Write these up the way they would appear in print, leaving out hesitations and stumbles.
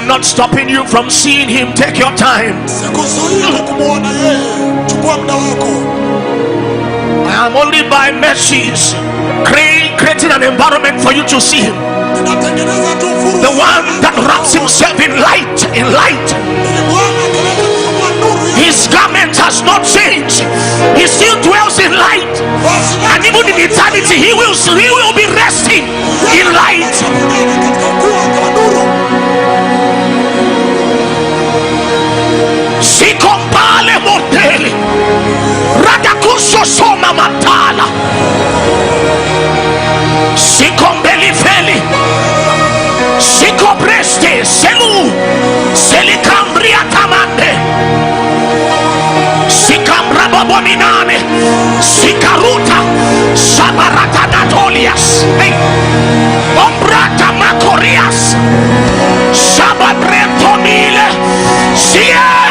I'm not stopping you from seeing him. Take your time. I am only by mercies creating an environment for you to see him. The one that wraps himself in light, His garment has not changed. He still dwells in light, and even in eternity he will be resting in light. Sikompale modeli radakuso soma matala sikombeli feli sikobreste selu selikambria tamande sikambra bominane sikaruta sabarata natolias ombrata makorias sababrentomile sias.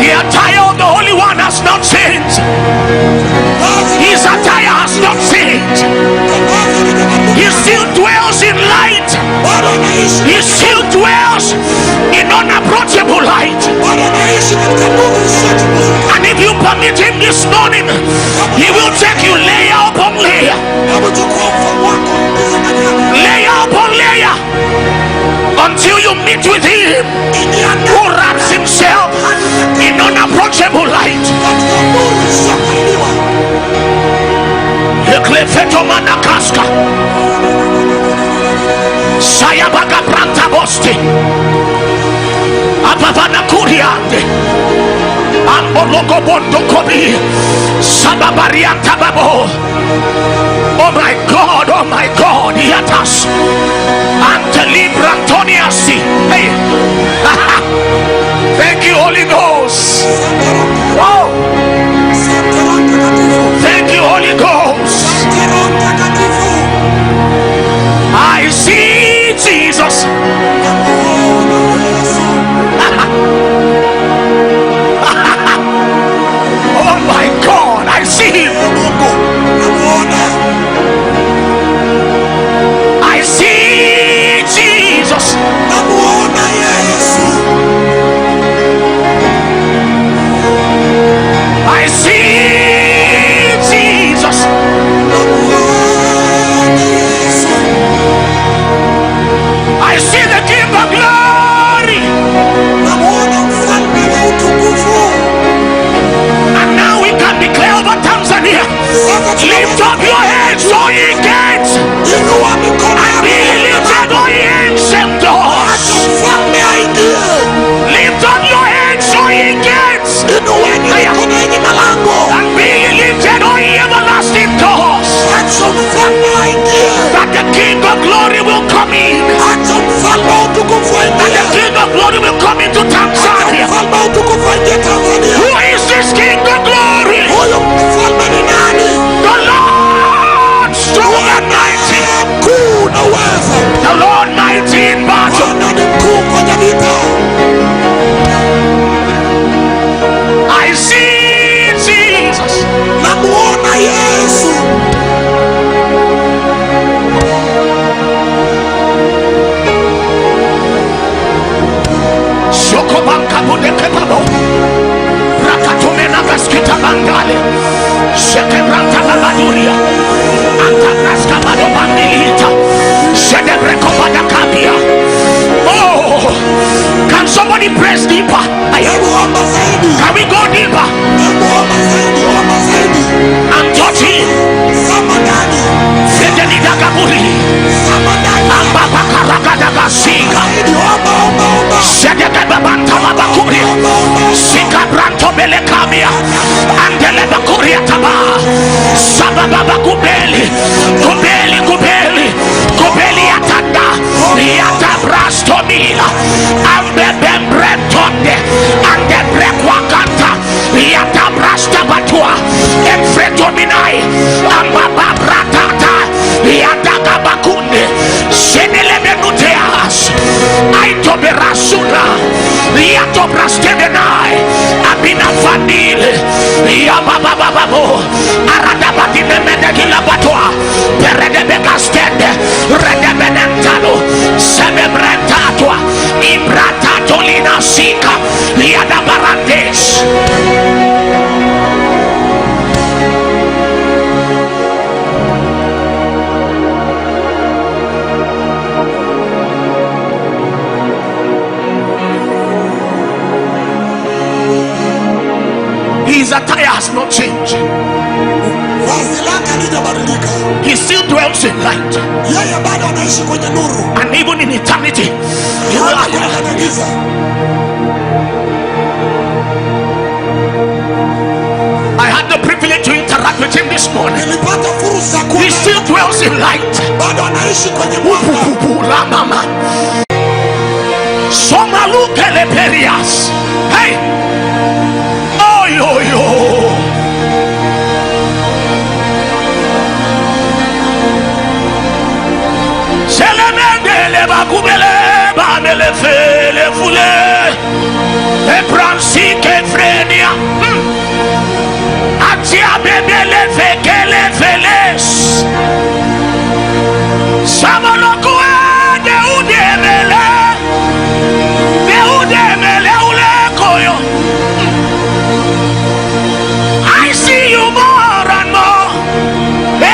The attire of the Holy One has not changed. His attire has not changed. He still dwells in light. He still dwells in unapproachable light. And if you permit him this morning, he will take you layer upon layer, layer upon layer, until you meet with him, who wraps himself in unapproachable light. Eklefeto manakaska sayabaga branta bosti abavana kuriande ambologo bondo kobi sababarianta babo. Oh my God, oh my God, yatas antelibratoniasi. Hey. Thank you, Holy Ghost. Oh, thank you, Holy Ghost. I see Jesus. Oh my God, I see him. I see Jesus. I see Jesus. I see the King of Glory. And now we can declare over Tanzania. Lift up your heads, O ye gates, and be lifted, O ye ancient doors. Lift up your heads, O ye gates, and be lifted, O ye everlasting doors. That the King of Glory will come in. That the King of Glory will come into Tanzania. Who is this King of Glory? The Lord strong and mighty. The Lord mighty in battle. I see Jesus. Shokobanka bodeke babo. Rakatumena vaskita bangale. Shekebranta babaduria. Antabraska bado bandilita. Shedebreko badakabia. Oh, can somebody press deeper? Can we go deeper? I'm touching. Fedelida Gaburi. Ambabakaragadagasika. Shedekababanta babakuri. Sikabranto belekamia. Andelebakuria taba. Sabababa kubeli. Kubeli kubeli. Kubeli atanda. Yatabrastomila. Ambebembretonde. Andebrekwakanta. Yatabrasta batua. Enfretominai. Ambababratata. Yatagabakunde. Senelemenuteas. Aitoberasuna. Yatobrastemenai. Abina vanile. Yabababa Babo, Aradabati Medegila Batoa, Peredebeka Stende, Redebenentano, Sebebrantatua, Ibratolina Sika, Liadabarantes. His attire has not changed. He still dwells in light. And even in eternity, he will. I had the privilege to interact with him this morning. He still dwells in light. Hey! Oh, yo, yo. Selemendele bakubele banele fele fule e pransi ke frenia atia bebele fekele feles samaloku de udemele ule koyo. I see you more and more.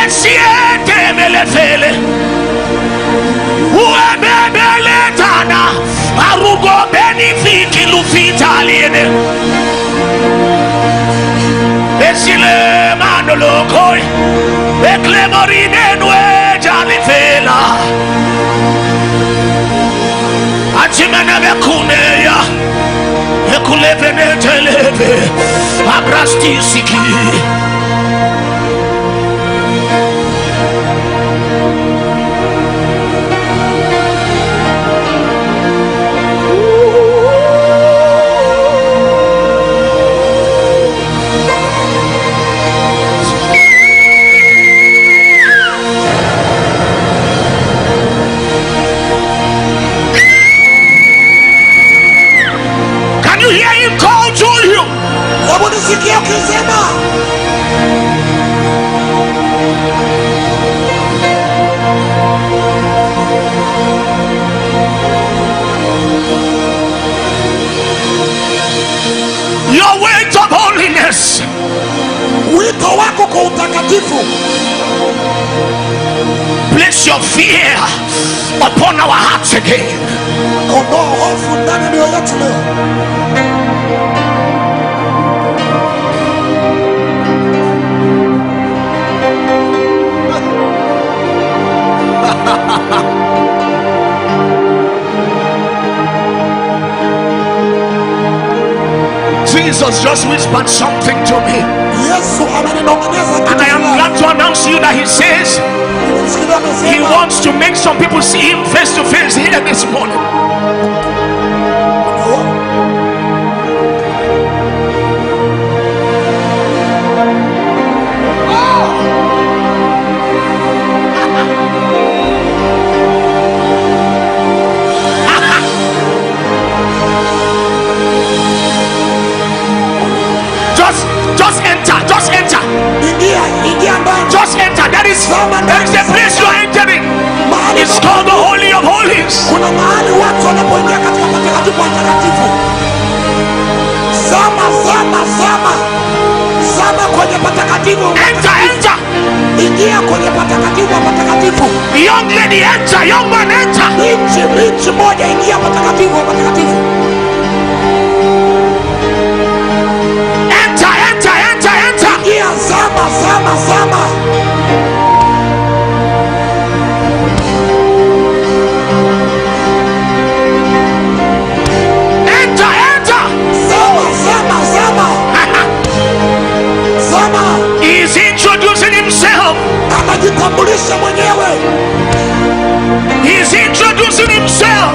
Esiete mele fele Uebebeletana Arugo benefiki lufita aliene Esile manolo koi Eklemorine nue jalifela Achimene bekuneya Ekuleve neteleve Abrasti siki. Your weight of holiness. Wito wako kwa utakatifu. Place your fear upon our hearts again. Ondoa hofu ndani ya mioyo yetu leo. Jesus just whispered something to me, and I am glad to announce to you that he says he wants to make some people see him face to face here this morning. Just enter. Just enter. There is a place you are entering. It's called the Holy of Holies. Enter. Young lady, enter. Young man, enter. Sama. Enter. Sama. He's introducing himself. He's introducing himself.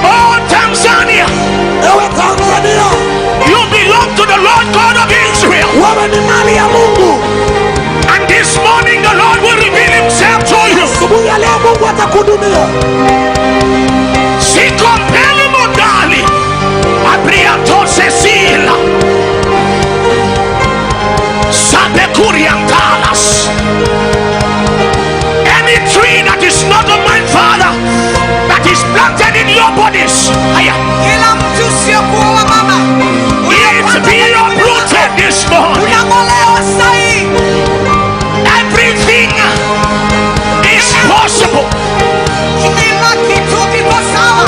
Oh, Tanzania. You belong to the Lord God of Israel. And this morning the Lord will reveal himself to you. Si compele modali abriato se Kila mtu usiokuwa mama, it's be uprooted this morning. unang'olewa sahi. Everything is possible. Kila kitu kiko sawa.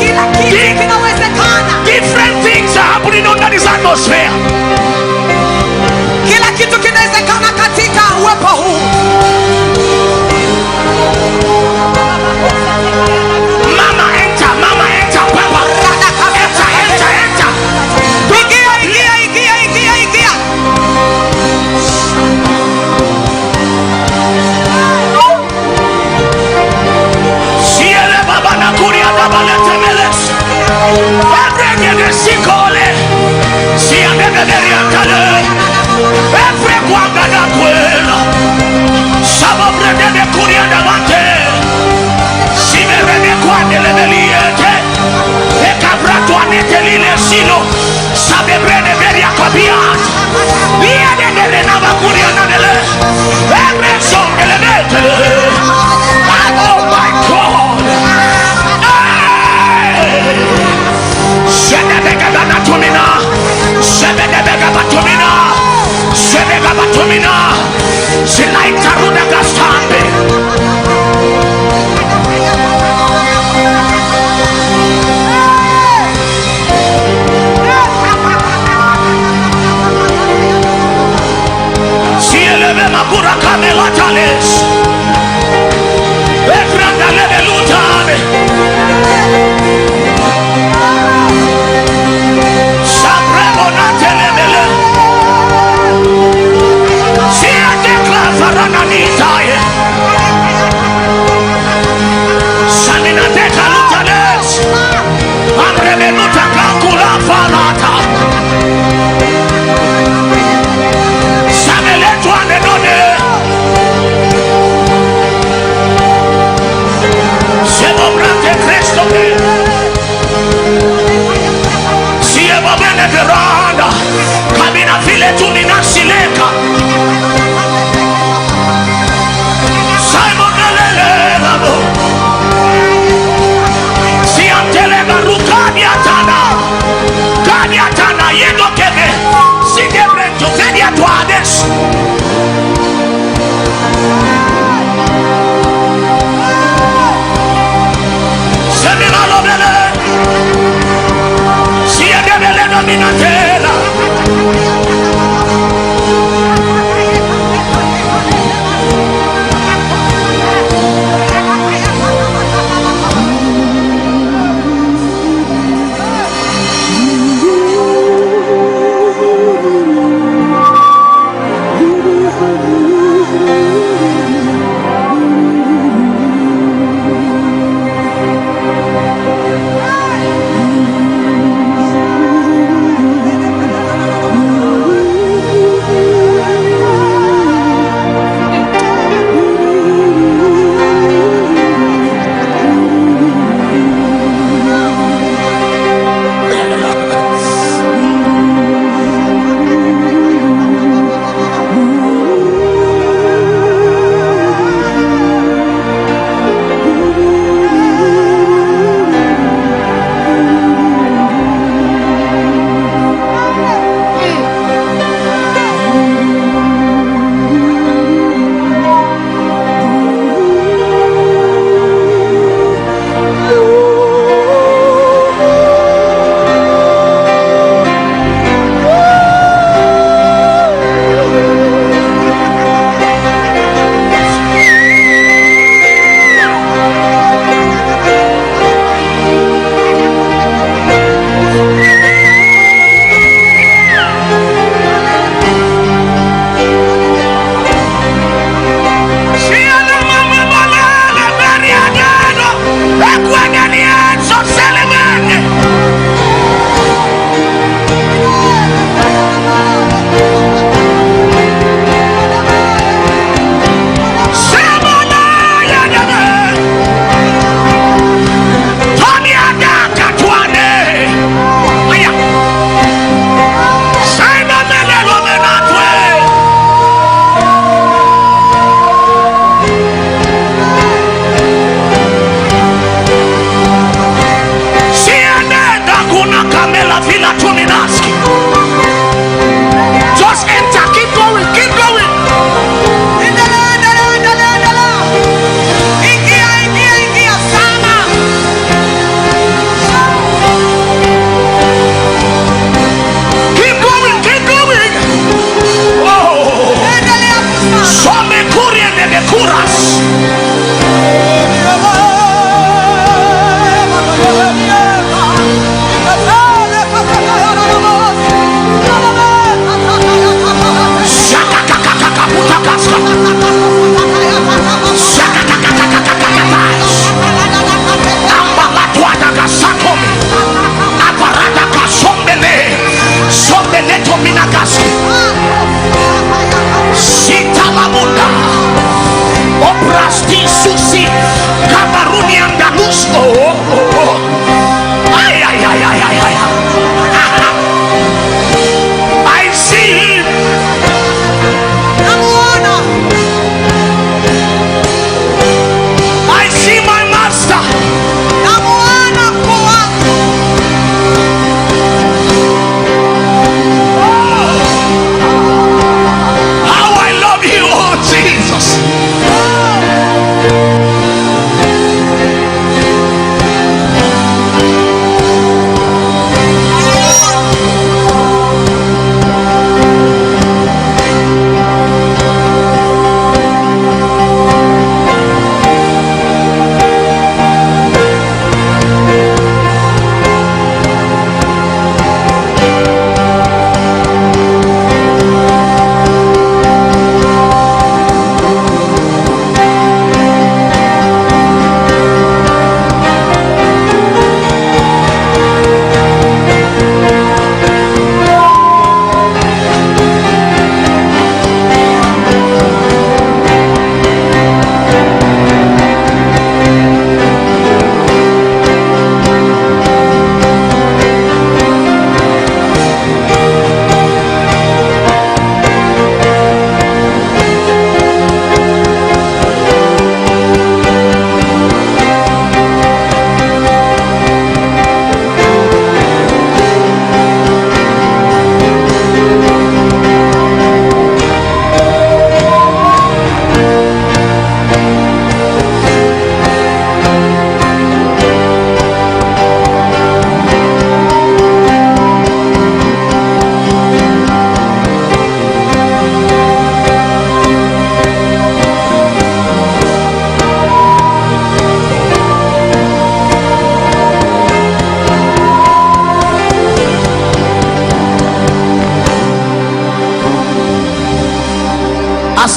Kila kitu kinawezekana. Different things are happening under this atmosphere. Kila kitu kinawezekana katika uwepo huu. Mama enter, papa enter. Ingia. Siele baba na kuria na balete meles. Ebrege de sikole. Siande beberi akale. Ebre kwanga na kwela. Sabo brede de kuria na bate. Siberede kwande lebeliete. Eka brato anete lile silo. Sabe brede beri akabiat. Liede bere na bakuria na bele. Ebre songe lebete. Oh my God.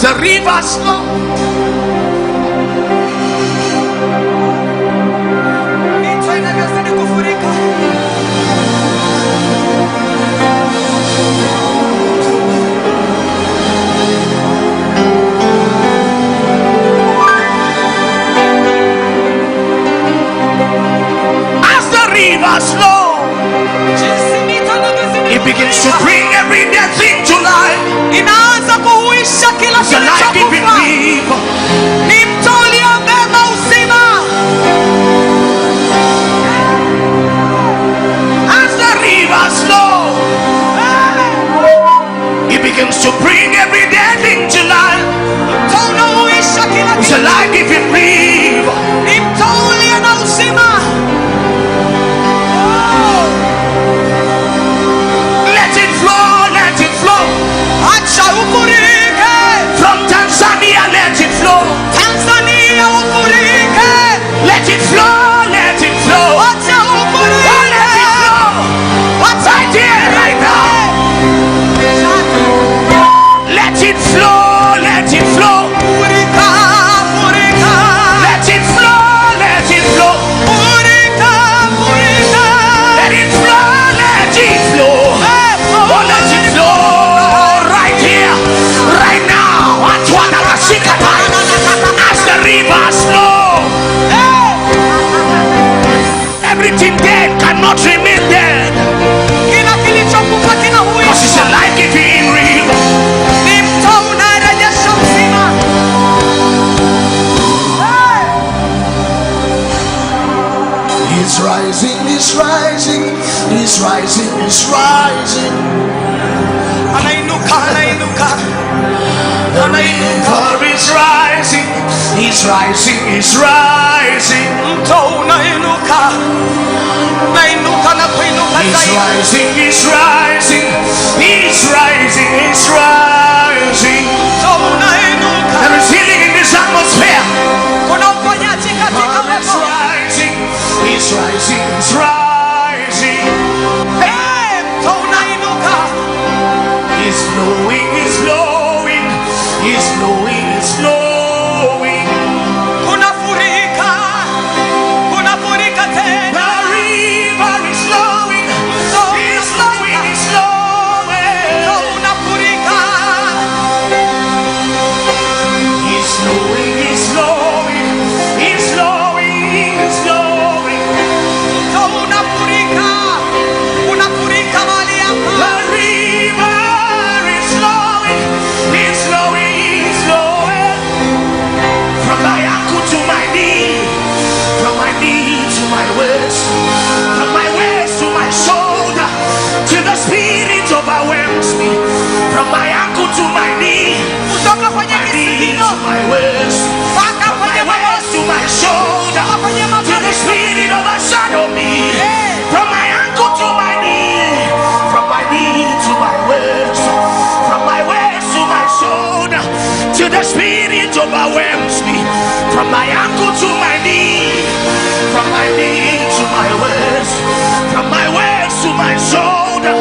As the rivers flow, mito inavyozidi kufurika. as the rivers flow, Jinsi mito inavyozidi it begins to kufurika. bring every dead thing to life. Inaanza kuhuisha kila It's a life-giving kilichokufa. river. Ni mto uliobeba uzima. As the rivers flow, it begins to bring every dead thing to life. Mto unaohuisha kila It's a kitu. life-giving river. Ni mto ulio na uzima. Let it flow, let it flow. Acha ufurike. From Tanzania, let it flow. Tanzania ufurike. Let it flow, let it flow. Acha Oh, ufurike. let it flow. Acha Right here, right now. Let it flow, let it flow. Furika, furika. Let it flow, let it flow. Furika, furika. Let it flow, let it flow. Oh, let it flow right here, right now. Atwana Rashikata. As the rivers flow, everything dead cannot remain dead. Kila kilichokufa Because it's kinahuishwa. a life-giving river. Ni mto unarejesha uzima. It's rising, it's rising, it's rising, it's rising. Anainuka, anainuka. For it's rising, it's rising, it's rising. Mto unainuka. Unainuka na kuinuka It's zaidi. rising, it's rising, it's rising, it's rising. Mto unainuka. There is healing in this atmosphere. Kuna uponyaji katika For it's uwepo. rising, it's rising, it's rising. Mto unainuka. It's flowing, it's flowing, it's flowing, it's flowing. Kuna furika. Kuna furika tena. The river is flowing, Mto it's flowing, it's Mto flowing. unafurika. It's flowing, it's flowing, it's flowing, it's flowing. Mto unafurika. Unafurika mahali hapa. The river is flowing, it's flowing, it's flowing. From my ankle to my knee, from my knee to my waist, from my waist to my shoulder, till the spirit overwhelms me. From my ankle to my knee, Kutoka kwenye my knee kisigino. to my waist, Mpaka from my kwenye waist to my shoulder, kwenye till the mabega. spirit overshadow me. Hey. From my ankle to my knee, from my knee to my waist, from my waist to my shoulder, till the spirit overwhelms me. From my ankle to my knee, from my knee to my waist, from my waist to my shoulder,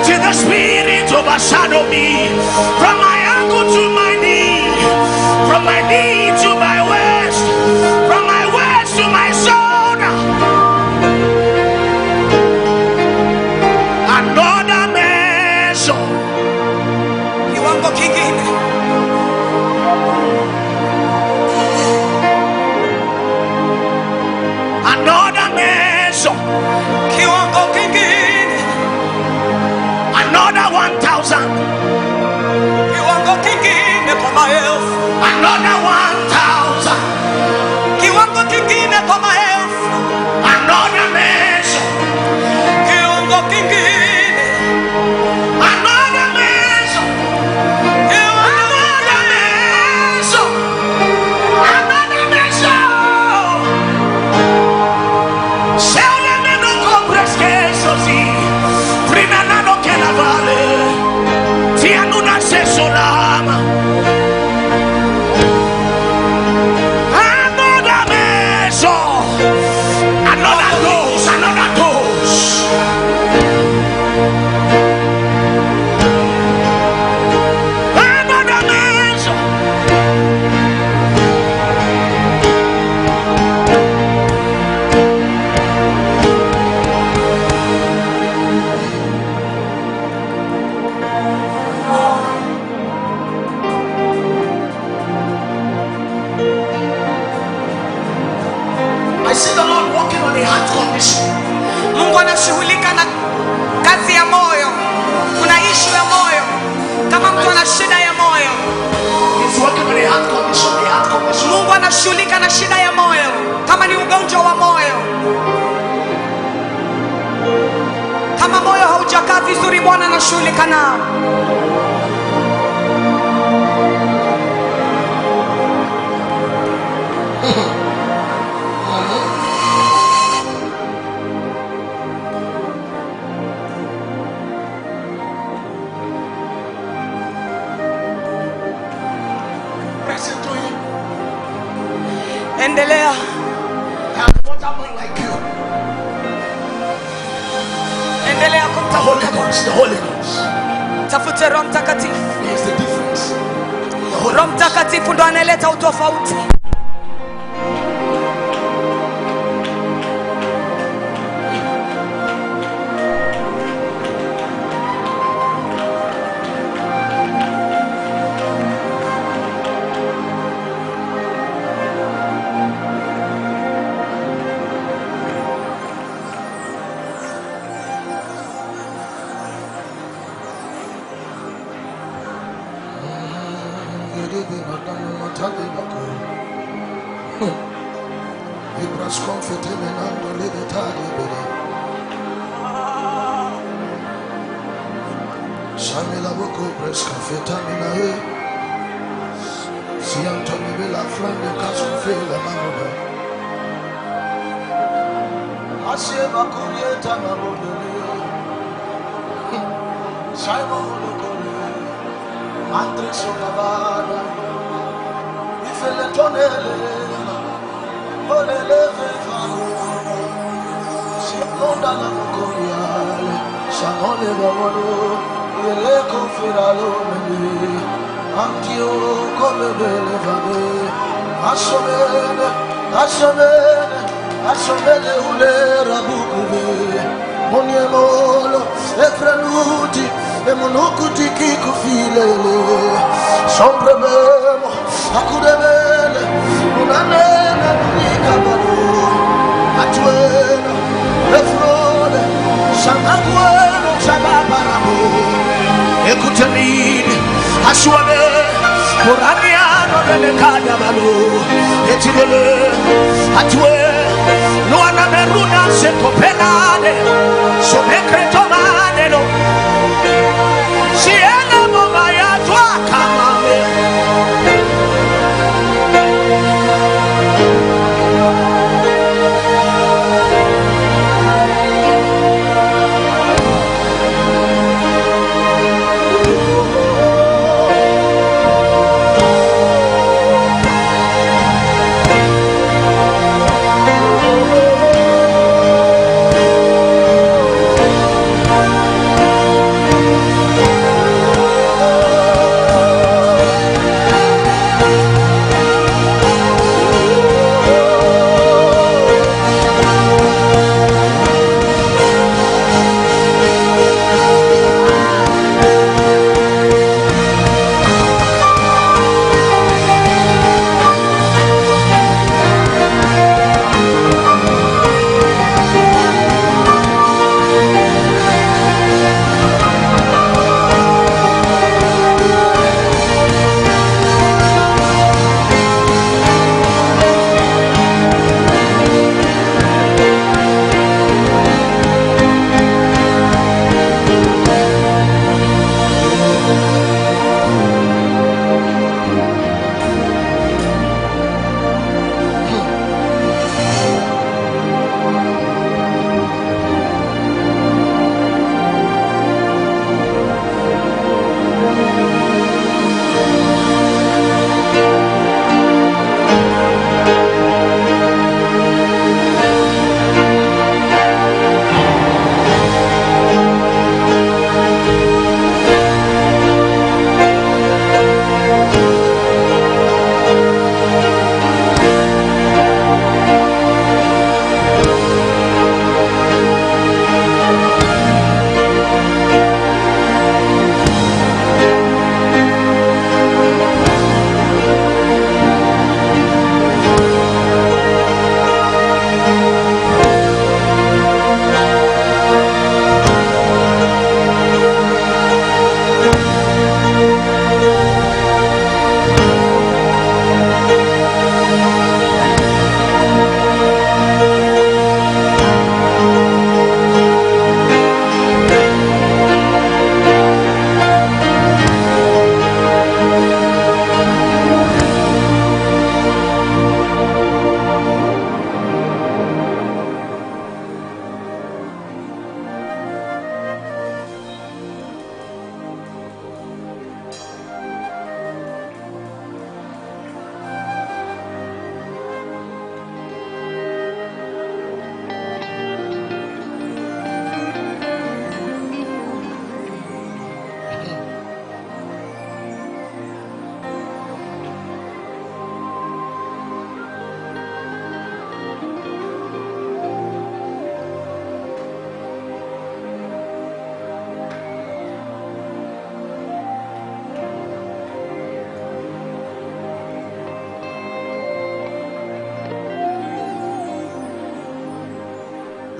till the spirit overshadow me. From my ankle to my knee, from my knee to my waist, from my waist to my shoulder. Another measure, Kiwango kingine. another measure, Kiwango kingine. another 1,000, Kiwango kingine kwa maelfu. another 1,000, Kiwango kingine kwa maelfu. another measure, Kiwango kingine. another measure, another measure, another measure. Shele meno compres que sosi, prima nano que la vale, ti anuna se solama. na shida ya moyo, kama ni ugonjwa wa moyo, kama moyo haujakaa vizuri, Bwana anashughulika nao. Endelea. Endelea kumtafuta Bwana. Tafute Roho Mtakatifu. Roho Mtakatifu ndo analeta utofauti. Asomene ulera bukube moniemolo efrenuti emunukuti kikufilele sombrememo akudebele unanene nikabalo atueno efrode sangakueno sagabarabo ekutemini aswale Muraniano dele kada malo etibele atwe no anameruna se kopelade so bekretomane no siena mama ya twa kamame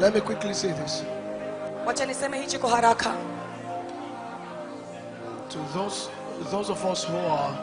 Let me quickly say this. Wacha niseme hichi kwa haraka. To those of us who are